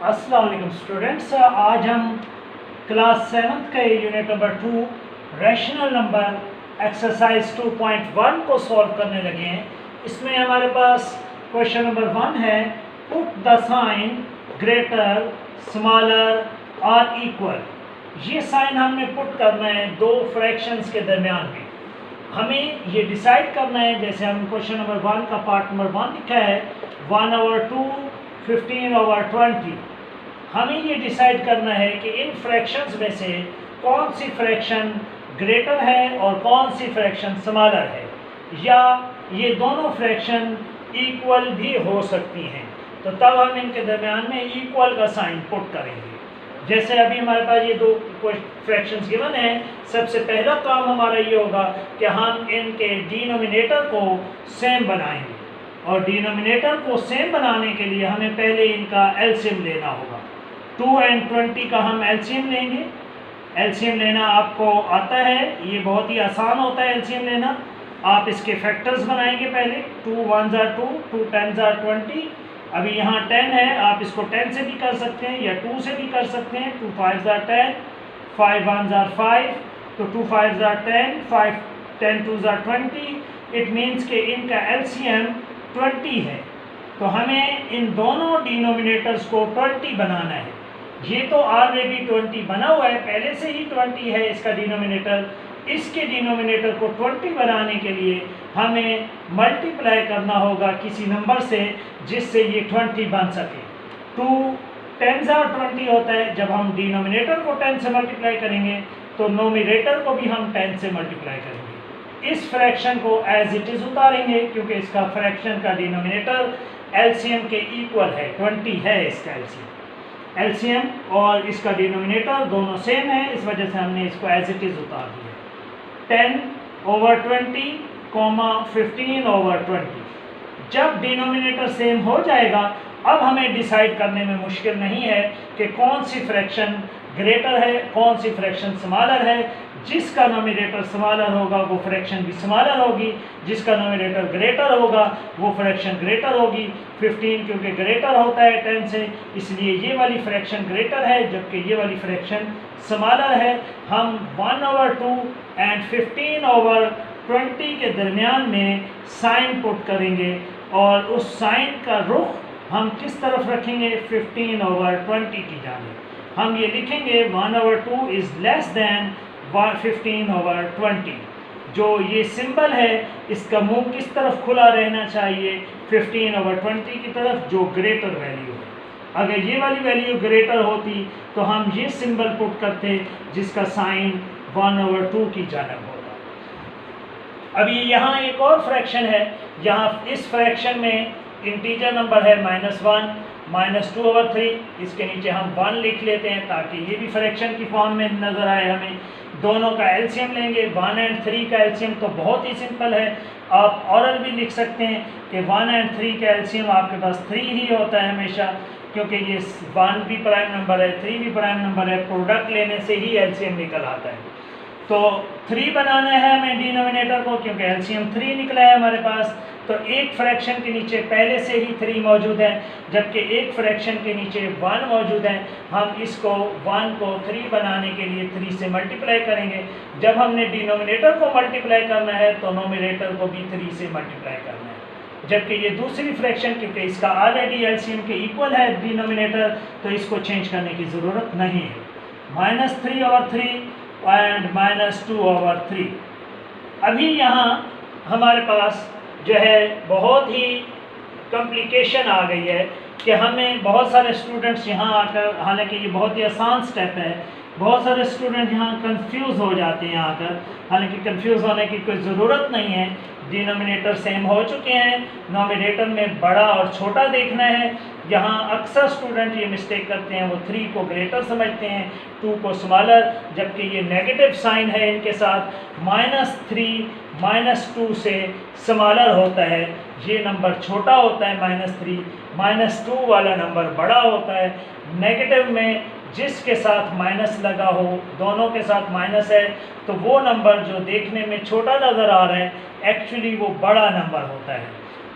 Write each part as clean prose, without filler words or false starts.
अस्सलाम वालेकुम स्टूडेंट्स, आज हम क्लास 7th का unit number 2 rational number exercise 2.1 को सॉल्व करने लगे हैं। इसमें हमारे पास क्वेश्चन नंबर 1 है, put the sign greater smaller are equal. ये साइन हमने पुट करना है दो फ्रैक्शंस के दरमियान में। हमें ये डिसाइड करना है, जैसे हम क्वेश्चन नंबर 1 का पार्ट नंबर 1 लिखा है 1/2 15/20। हमें ये डिसाइड करना है कि इन फ्रैक्शंस में से कौन सी फ्रैक्शन ग्रेटर है और कौन सी फ्रैक्शन स्मॉलर है, या ये दोनों फ्रैक्शन इक्वल भी हो सकती हैं। तो तब हम इनके दरमियान में इक्वल का साइन पुट करेंगे। जैसे अभी हमारे पास ये दो फ्रैक्शंस गिवन हैं, सबसे पहला काम हमारा ये होगा कि हम इनके डिनोमिनेटर को सेम बनाएंगे, और डिनोमिनेटर को सेम बनाने के लिए हमें पहले इनका एलसीएम लेना होगा। 2 और 20 का हम एलसीएम लेंगे। एलसीएम लेना आपको आता है, ये बहुत ही आसान होता है एलसीएम लेना। आप इसके फैक्टर्स बनाएंगे पहले, 2 1s are 2, 2 10s are 20। अभी यहाँ 10 है, आप इसको 10 से भी कर सकते हैं या 2 से भी कर सकते हैं। 2 5s are 10, 5 1s are 5, तो 2 5s are 10, 5 10 2s are 20। It means कि इनका एलसीएम 20 है। तो हमें इन दोनों डिनोमिनेटर्स को 20 बनाना है। ये तो ऑलरेडी 20 बना हुआ है, पहले से ही 20 है इसका डिनोमिनेटर। इसके डिनोमिनेटर को 20 बनाने के लिए हमें मल्टीप्लाई करना होगा किसी नंबर से जिससे ये 20 बन सके। 2 10s are 20 होता है। जब हम डिनोमिनेटर को 10 से मल्टीप्लाई करेंगे तो नोमिनेटर को भी हम 10 से मल्टीप्लाई करेंगे। इस फ्रैक्शन को एज इट इज़ उतारेंगे क्योंकि इसका फ्रैक्शन का डिनोमिनेटर एलसीएम के इक्वल है, 20 है इसका एलसीएम और इसका डिनोमिनेटर दोनों सेम है, इस वजह से हमने इसको एज इट इज़ उतार दिया। 10/20, 15/20। जब डिनोमिनेटर सेम हो जाएगा, अब हमें डिसाइड करने में मुश्किल नहीं है कि कौन सी फ्रैक्शन ग्रेटर है, कौन सी फ्रैक्शन स्मॉलर है। जिसका नोमिनेटर स्मॉलर होगा वो फ्रैक्शन भी स्मॉलर होगी, जिसका नोमिनेटर ग्रेटर होगा वो फ्रैक्शन ग्रेटर होगी। 15 क्योंकि ग्रेटर होता है 10 से, इसलिए ये वाली फ्रैक्शन ग्रेटर है जबकि ये वाली फ्रैक्शन स्मॉलर है। हम 1/2 और 15/20 के दरमियान में साइन पुट करेंगे, और उस साइन का रुख हम किस तरफ रखेंगे, 15/20 की जानिब। हम ये लिखेंगे 1/2 इज़ लेस दैन 15/20। जो ये सिंबल है इसका मुंह किस तरफ खुला रहना चाहिए, 15/20 की तरफ, जो ग्रेटर वैल्यू है। अगर ये वाली वैल्यू ग्रेटर होती तो हम ये सिंबल पुट करते जिसका साइन 1/2 की जानिब होगा। अभी यहाँ एक और फ्रैक्शन है, यहाँ इस फ्रैक्शन में इंटीजर नंबर है -1 -2/3। इसके नीचे हम 1 लिख लेते हैं ताकि ये भी फ्रैक्शन की फॉर्म में नज़र आए हमें। दोनों का एलसीएम लेंगे। 1 और 3 का एलसीएम तो बहुत ही सिंपल है, आप औरल भी लिख सकते हैं कि 1 और 3 का एलसीएम आपके पास 3 ही होता है हमेशा, क्योंकि ये 1 भी प्राइम नंबर है, 3 भी प्राइम नंबर है, प्रोडक्ट लेने से ही एलसीएम निकल आता है। तो 3 बनाना है हमें डिनोमिनेटर को, क्योंकि एलसीएम 3 निकला है हमारे पास। तो एक फ्रैक्शन के नीचे पहले से ही 3 मौजूद है, जबकि एक फ्रैक्शन के नीचे 1 मौजूद है। हम इसको 1 को 3 बनाने के लिए 3 से मल्टीप्लाई करेंगे। जब हमने डिनोमिनेटर को मल्टीप्लाई करना है तो नोमिनेटर को भी 3 से मल्टीप्लाई करना है। जबकि ये दूसरी फ्रैक्शन, क्योंकि इसका ऑलरेडी एलसीएम के इक्वल है डिनोमिनेटर, तो इसको चेंज करने की ज़रूरत नहीं है। -3/3 एंड -2/3। अभी यहाँ हमारे पास जो है बहुत ही कॉम्प्लिकेशन आ गई है कि हमें बहुत सारे स्टूडेंट्स यहाँ आकर, हालांकि ये बहुत ही आसान स्टेप है, बहुत सारे स्टूडेंट यहाँ कंफ्यूज हो जाते हैं आकर। हालांकि कंफ्यूज होने की कोई ज़रूरत नहीं है, डिनोमिनेटर सेम हो चुके हैं, नोमिनेटर में बड़ा और छोटा देखना है। यहाँ अक्सर स्टूडेंट ये मिस्टेक करते हैं, वो 3 को ग्रेटर समझते हैं, 2 को स्मॉलर, जबकि ये नेगेटिव साइन है इनके साथ। -3 -2 से स्मॉलर होता है, ये नंबर छोटा होता है -3, -2 वाला नंबर बड़ा होता है। नेगेटिव में जिसके साथ माइनस लगा हो, दोनों के साथ माइनस है, तो वो नंबर जो देखने में छोटा नज़र आ रहा है एक्चुअली वो बड़ा नंबर होता है।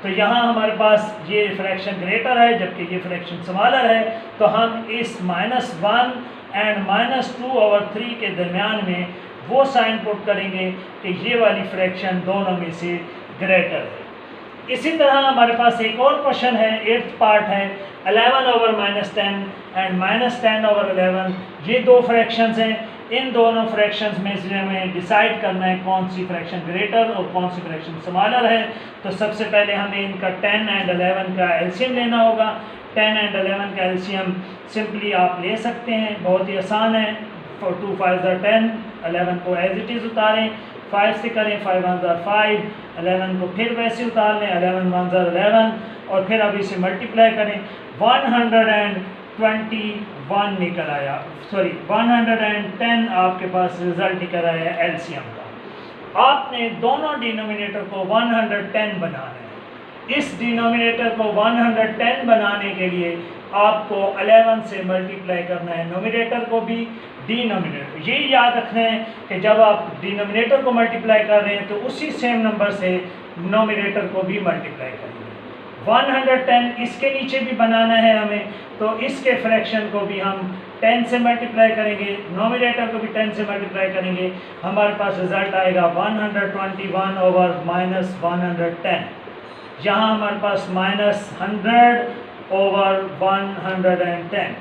तो यहाँ हमारे पास ये फ्रैक्शन ग्रेटर है जबकि ये फ्रैक्शन स्मॉलर है, तो हम इस -1 एंड -2/3 के दरमियान में वो साइन पुट करेंगे कि ये वाली फ्रैक्शन दोनों में से ग्रेटर है। इसी तरह हमारे पास एक और क्वेश्चन है, 8th पार्ट है, 11/-10 एंड -10/11। ये दो फ्रैक्शंस हैं, इन दोनों फ्रैक्शंस में से हमें डिसाइड करना है कौन सी फ्रैक्शन ग्रेटर और कौन सी फ्रैक्शन स्मॉलर है। तो सबसे पहले हमें इनका 10 एंड 11 का एलसीएम लेना होगा। 10 एंड 11 का एलसीएम सिंपली आप ले सकते हैं, बहुत ही आसान है। 2 5 are 10, 11 को एज इट इज़ उतारें, 5 से करें, 5 1 are 5, 11 को फिर वैसे उतार लें, 11 1 are 11 और फिर अब इसे मल्टीप्लाई करें। 121 निकल आया, सॉरी 110 आपके पास रिजल्ट निकल आया एलसीएम का। आपने दोनों डिनोमिनेटर को 110 बनाना है। इस डिनोमिनेटर को 110 बनाने के लिए आपको 11 से मल्टीप्लाई करना है नोमिनेटर को भी, डिनोमिनेटर। ये याद रखना है कि जब आप डिनोमिनेटर को मल्टीप्लाई कर रहे हैं तो उसी सेम नंबर से नोमिनेटर को भी मल्टीप्लाई करेंगे। 110 इसके नीचे भी बनाना है हमें, तो इसके फ्रैक्शन को भी हम 10 से मल्टीप्लाई करेंगे, नोमिनेटर को भी 10 से मल्टीप्लाई करेंगे। हमारे पास रिजल्ट आएगा 121/-110। यहाँ हमारे पास -100/110,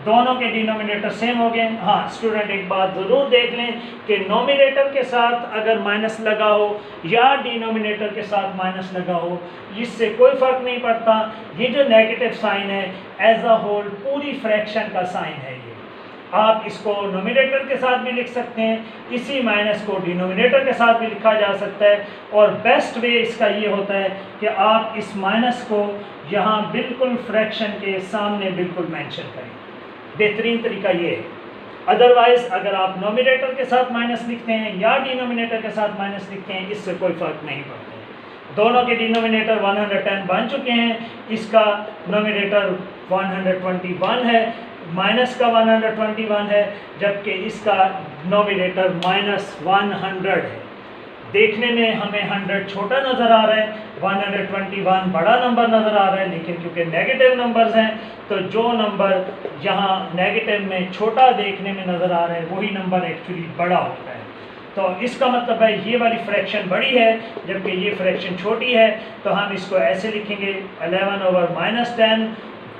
दोनों के डिनोमिनेटर सेम हो गए। हाँ स्टूडेंट, एक बात ज़रूर देख लें कि नोमिनेटर के साथ अगर माइनस लगा हो या डिनोमिनेटर के साथ माइनस लगा हो, इससे कोई फ़र्क नहीं पड़ता। ये जो नेगेटिव साइन है एज अ होल पूरी फ्रैक्शन का साइन है। ये आप इसको नोमिनेटर के साथ भी लिख सकते हैं, इसी माइनस को डिनोमिनेटर के साथ भी लिखा जा सकता है। और बेस्ट वे इसका ये होता है कि आप इस माइनस को यहाँ बिल्कुल फ्रैक्शन के सामने बिल्कुल मेंशन करें, बेहतरीन तरीका ये है। अदरवाइज़ अगर आप नोमिनेटर के साथ माइनस लिखते हैं या डिनोमिनेटर के साथ माइनस लिखते हैं, इससे कोई फ़र्क नहीं पड़ता है। दोनों के डिनोमिनेटर 110 बन चुके हैं, इसका नोमिनेटर 121 है, माइनस का 121 है, जबकि इसका नोमिनेटर -100 है। देखने में हमें 100 छोटा नज़र आ रहा है, 121 बड़ा नंबर नज़र आ रहा है, लेकिन क्योंकि नेगेटिव नंबर्स हैं तो जो नंबर यहाँ नेगेटिव में छोटा देखने में नज़र आ रहा है वही नंबर एक्चुअली बड़ा होता है। तो इसका मतलब है ये वाली फ्रैक्शन बड़ी है जबकि ये फ्रैक्शन छोटी है। तो हम इसको ऐसे लिखेंगे 11/-10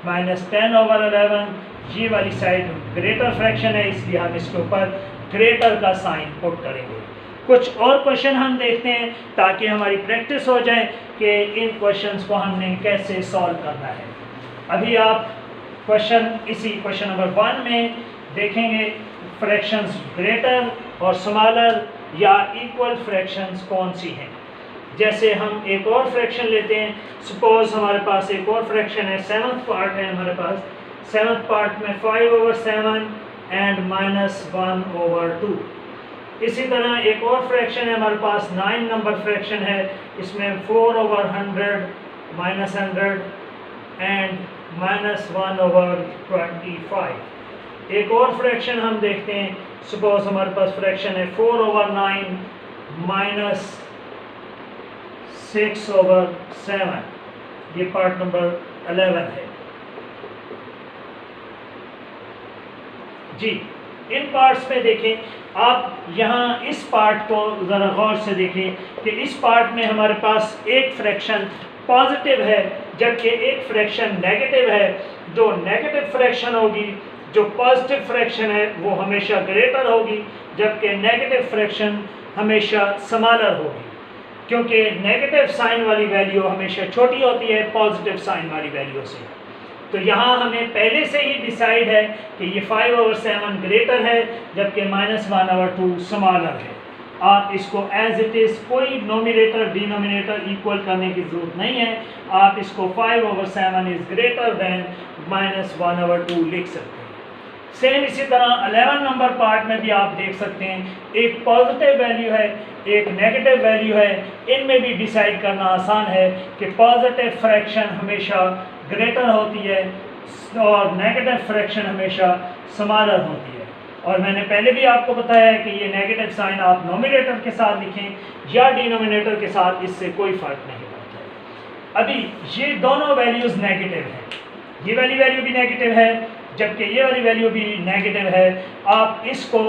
-10/11। ये वाली साइड ग्रेटर फ्रैक्शन है, इसलिए हम इसके ऊपर ग्रेटर का साइन पुट करेंगे। कुछ और क्वेश्चन हम देखते हैं ताकि हमारी प्रैक्टिस हो जाए कि इन क्वेश्चंस को हमने कैसे सॉल्व करना है। अभी आप क्वेश्चन नंबर 1 में देखेंगे फ्रैक्शंस ग्रेटर और स्मॉलर या इक्वल फ्रैक्शंस कौन सी हैं। जैसे हम एक और फ्रैक्शन लेते हैं, सपोज हमारे पास एक और फ्रैक्शन है, 7th पार्ट है हमारे पास। 7th पार्ट में 5/7 एंड -1/2। इसी तरह एक और फ्रैक्शन है हमारे पास, 9 नंबर फ्रैक्शन है, इसमें 4/100 -100 एंड -1/25। एक और फ्रैक्शन हम देखते हैं, सपोज हमारे पास फ्रैक्शन है 4/9 -6/7। ये पार्ट नंबर 11 है जी। इन पार्ट्स में देखें आप, यहाँ इस पार्ट को ज़रा गौर से देखें कि इस पार्ट में हमारे पास एक फ्रैक्शन पॉजिटिव है जबकि एक फ्रैक्शन नेगेटिव है। जो नेगेटिव फ्रैक्शन होगी, जो पॉजिटिव फ्रैक्शन है वो हमेशा ग्रेटर होगी, जबकि नेगेटिव फ्रैक्शन हमेशा स्मॉलर होगी, क्योंकि नेगेटिव साइन वाली वैल्यू हमेशा छोटी होती है पॉजिटिव साइन वाली वैल्यू से। तो यहाँ हमें पहले से ही डिसाइड है कि ये 5/7 ग्रेटर है जबकि -1/2 स्मॉलर है। आप इसको एज इट इज़, कोई नोमिनेटर डिनोमिनेटर इक्वल करने की ज़रूरत नहीं है। आप इसको 5/7 इज़ ग्रेटर दैन -1/2 लिख सकते हैं। सेम इसी तरह 11 नंबर पार्ट में भी आप देख सकते हैं, एक पॉजिटिव वैल्यू है एक नेगेटिव वैल्यू है। इनमें भी डिसाइड करना आसान है कि पॉजिटिव फ्रैक्शन हमेशा ग्रेटर होती है और नेगेटिव फ्रैक्शन हमेशा स्मॉलर होती है। और मैंने पहले भी आपको बताया है कि ये नेगेटिव साइन आप नोमिनेटर के साथ लिखें या डिनोमिनेटर के साथ, इससे कोई फ़र्क नहीं पड़ता है। अभी ये दोनों वैल्यूज़ नेगेटिव हैं, ये वाली वैल्यू भी नेगेटिव है जबकि ये वाली वैल्यू भी नेगेटिव है। आप इसको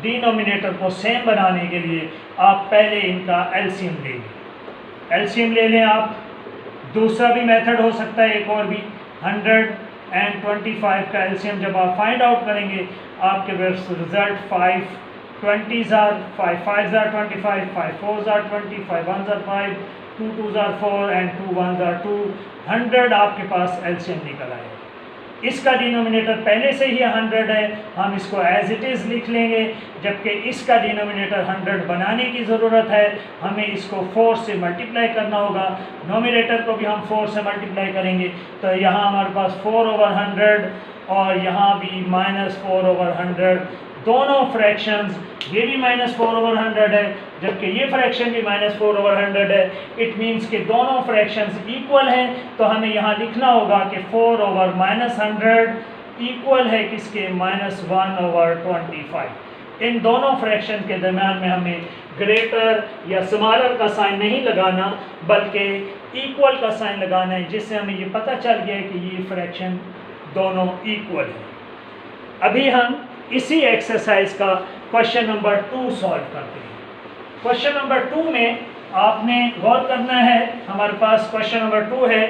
डिनोमिनेटर को सेम बनाने के लिए आप पहले इनका एलसीएम लेंगे, एलसीएम ले लें आप। दूसरा भी मेथड हो सकता है, एक और भी, 125 का एलसीएम जब आप फाइंड आउट करेंगे आपके पास result 5 20s are 5 5s are 25, 5 4s are 20, 5 1s are 5, 2 2s are 4 and 2 1s are 2। 100 आपके पास एलसीएम निकल आए। इसका डिनोमिनेटर पहले से ही 100 है, हम इसको एज इट इज़ लिख लेंगे, जबकि इसका डिनोमिनेटर 100 बनाने की ज़रूरत है। हमें इसको 4 से मल्टीप्लाई करना होगा, नोमिनेटर को भी हम 4 से मल्टीप्लाई करेंगे, तो यहाँ हमारे पास 4/100 और यहाँ भी -4/100। दोनों फ्रैक्शंस, ये भी -4/100 है जबकि ये फ्रैक्शन भी -4/100 है। इट मीन्स कि दोनों फ्रैक्शंस इक्वल हैं, तो हमें यहाँ लिखना होगा कि 4/-100 इक्वल है किसके, -1/25। इन दोनों फ्रैक्शन के दरम्यान में हमें ग्रेटर या स्मॉलर का साइन नहीं लगाना बल्कि इक्वल का साइन लगाना है, जिससे हमें ये पता चल गया कि ये फ्रैक्शन दोनों इक्वल है। अभी हम इसी एक्सरसाइज का क्वेश्चन नंबर 2 सॉल्व करते हैं। क्वेश्चन नंबर 2 में आपने गौर करना है, हमारे पास क्वेश्चन नंबर 2 है,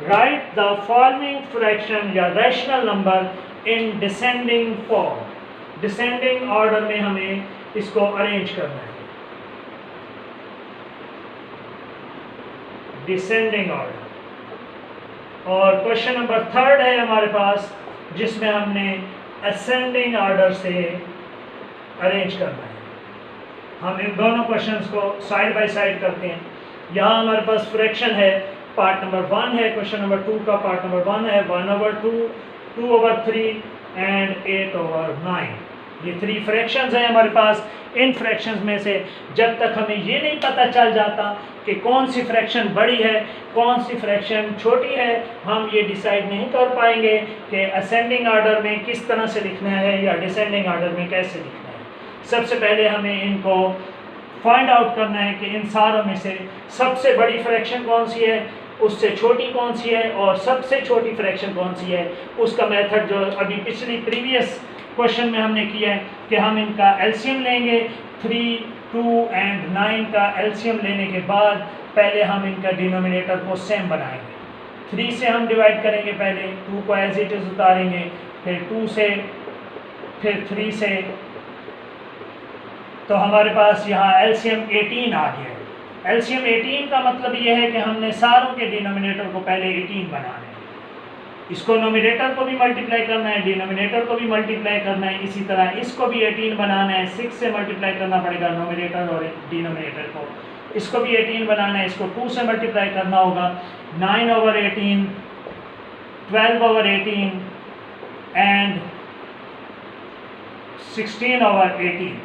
राइट द फॉलोइंग फ्रैक्शन या rational number in descending form. Descending order में हमें इसको अरेंज करना है, डिसेंडिंग ऑर्डर। और क्वेश्चन नंबर 3 है हमारे पास, जिसमें हमने असेंडिंग ऑर्डर से अरेंज करना है। हम इन दोनों क्वेश्चंस को साइड बाय साइड करते हैं। यहाँ हमारे पास फ्रैक्शन है, पार्ट नंबर 1 है, क्वेश्चन नंबर 2 का पार्ट नंबर 1 है, 1/2, 2/3 एंड 8/9। ये 3 फ्रैक्शंस हैं हमारे पास। इन फ्रैक्शंस में से जब तक हमें ये नहीं पता चल जाता कि कौन सी फ्रैक्शन बड़ी है कौन सी फ्रैक्शन छोटी है, हम ये डिसाइड नहीं कर पाएंगे कि असेंडिंग ऑर्डर में किस तरह से लिखना है या डिसेंडिंग ऑर्डर में कैसे लिखना है। सबसे पहले हमें इनको फाइंड आउट करना है कि इन सारों में से सबसे बड़ी फ्रैक्शन कौन सी है, उससे छोटी कौन सी है और सबसे छोटी फ्रैक्शन कौन सी है। उसका मेथड जो अभी पिछली प्रीवियस क्वेश्चन में हमने किया है कि हम इनका एलसीएम लेंगे। 3, 2 एंड 9 का एलसीएम लेने के बाद पहले हम इनका डिनोमिनेटर को सेम बनाएंगे। 3 से हम डिवाइड करेंगे, पहले 2 को एज इट इज़ उतारेंगे, फिर 2 से, फिर 3 से, तो हमारे पास यहाँ एलसीएम 18 आ गया है। एलसीएम 18 का मतलब ये है कि हमने सारों के डिनोमिनेटर को पहले 18 बनाना है। इसको नोमिनेटर को भी मल्टीप्लाई करना है, डिनोमिनेटर को भी मल्टीप्लाई करना है, इसी तरह इसको भी 18 बनाना है। 6 से मल्टीप्लाई करना पड़ेगा नोमिनेटर और डिनोमिनेटर को, इसको भी 18 बनाना है, इसको 2 से मल्टीप्लाई करना होगा। 9/18, 12/18 एंड 16/18।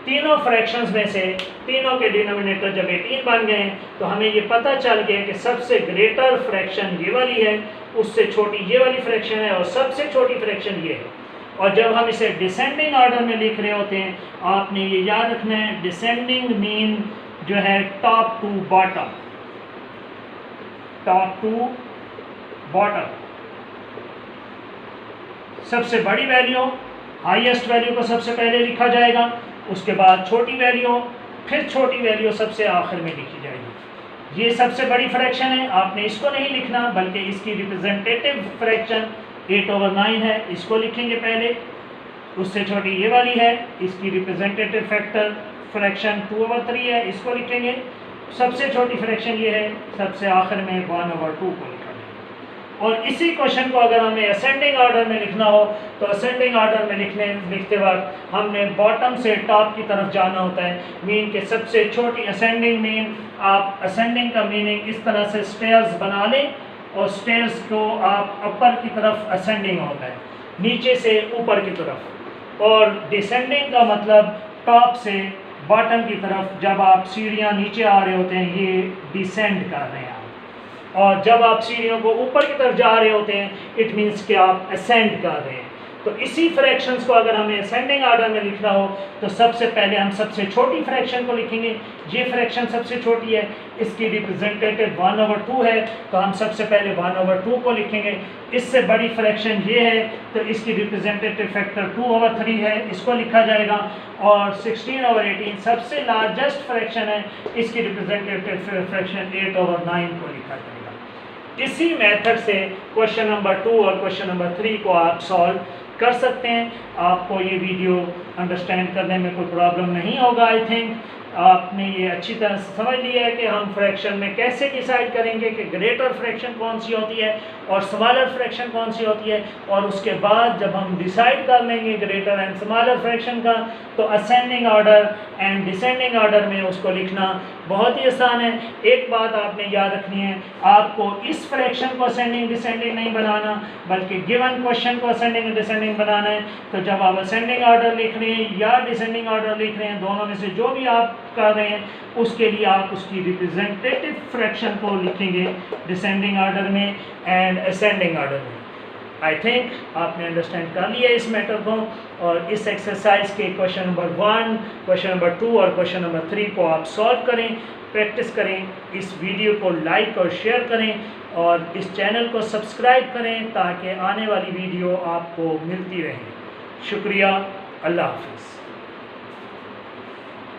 तीनों फ्रैक्शंस में से तीनों के डिनोमिनेटर जब 18 बन गए तो हमें ये पता चल गया कि सबसे ग्रेटर फ्रैक्शन ये वाली है, उससे छोटी ये वाली फ्रैक्शन है और सबसे छोटी फ्रैक्शन ये है। और जब हम इसे डिसेंडिंग ऑर्डर में लिख रहे होते हैं, आपने ये याद रखना है, डिसेंडिंग मीन जो है top to bottom, top to bottom. सबसे बड़ी वैल्यू, हाईएस्ट वैल्यू को सबसे पहले लिखा जाएगा, उसके बाद छोटी वैल्यू, फिर छोटी वैल्यू सबसे आखिर में लिखी जाएगी। ये सबसे बड़ी फ्रैक्शन है, आपने इसको नहीं लिखना बल्कि इसकी रिप्रेजेंटेटिव फ्रैक्शन 8/9 है, इसको लिखेंगे पहले। उससे छोटी ये वाली है, इसकी रिप्रेजेंटेटिव फैक्टर फ्रैक्शन 2/3 है, इसको लिखेंगे। सबसे छोटी फ्रैक्शन ये है, सबसे आखिर में 1/2 को लिखा है। और इसी क्वेश्चन को अगर हमें असेंडिंग ऑर्डर में लिखना हो तो असेंडिंग ऑर्डर में लिखते वक्त हमने बॉटम से टॉप की तरफ जाना होता है। मीन के सबसे छोटी असेंडिंग मीन, आप असेंडिंग का मीनिंग इस तरह से स्टेयर्स बना लें और स्टेयर्स को आप ऊपर की तरफ असेंडिंग होता है, नीचे से ऊपर की तरफ। और डिसेंडिंग का मतलब टॉप से बॉटम की तरफ, जब आप सीढ़ियाँ नीचे आ रहे होते हैं ये डिसेंड कर रहे हैं आप, और जब आप सीढ़ियों को ऊपर की तरफ जा रहे होते हैं इट मीन्स कि आप असेंड कर रहे हैं। तो इसी फ्रैक्शंस को अगर हमें असेंडिंग ऑर्डर में लिखना हो तो सबसे पहले हम सबसे छोटी फ्रैक्शन को लिखेंगे। ये फ्रैक्शन सबसे छोटी है, इसकी रिप्रेजेंटेटिव 1/2 है, तो हम सबसे पहले 1/2 को लिखेंगे। इससे बड़ी फ्रैक्शन ये है तो इसकी रिप्रेजेंटेटिव फैक्टर 2/3 है, इसको लिखा जाएगा। और 16/18 सबसे लार्जेस्ट फ्रैक्शन है, इसकी रिप्रेजेंटेटिव फ्रैक्शन 8/9 को लिखा जाएगा। इसी मेथड से क्वेश्चन नंबर 2 और क्वेश्चन नंबर 3 को आप सॉल्व कर सकते हैं। आपको ये वीडियो अंडरस्टैंड करने में कोई प्रॉब्लम नहीं होगा। आई थिंक आपने ये अच्छी तरह से समझ लिया है कि हम फ्रैक्शन में कैसे डिसाइड करेंगे कि ग्रेटर फ्रैक्शन कौन सी होती है और स्मॉलर फ्रैक्शन कौन सी होती है। और उसके बाद जब हम डिसाइड कर लेंगे ग्रेटर एंड स्मॉलर फ्रैक्शन का, तो ascending order and descending order में उसको लिखना बहुत ही आसान है। एक बात आपने याद रखनी है, आपको इस फ्रैक्शन को असेंडिंग डिसेंडिंग नहीं बनाना, बल्कि गिवन क्वेश्चन को असेंडिंग डिसेंडिंग बनाना है। तो जब आप असेंडिंग ऑर्डर लिख रहे हैं या डिसेंडिंग ऑर्डर लिख रहे हैं, दोनों में से जो भी आप कर रहे हैं, उसके लिए आप उसकी रिप्रेजेंटेटिव फ्रैक्शन को लिखेंगे डिसेंडिंग ऑर्डर में एंड असेंडिंग ऑर्डर में। आई थिंक आपने अंडरस्टैंड कर लिया इस मैटर को। और इस एक्सरसाइज के क्वेश्चन नंबर 1, क्वेश्चन नंबर 2 और क्वेश्चन नंबर 3 को आप सॉल्व करें, प्रैक्टिस करें। इस वीडियो को लाइक और शेयर करें और इस चैनल को सब्सक्राइब करें ताकि आने वाली वीडियो आपको मिलती रहे। शुक्रिया, अल्लाह हाफ़िज़।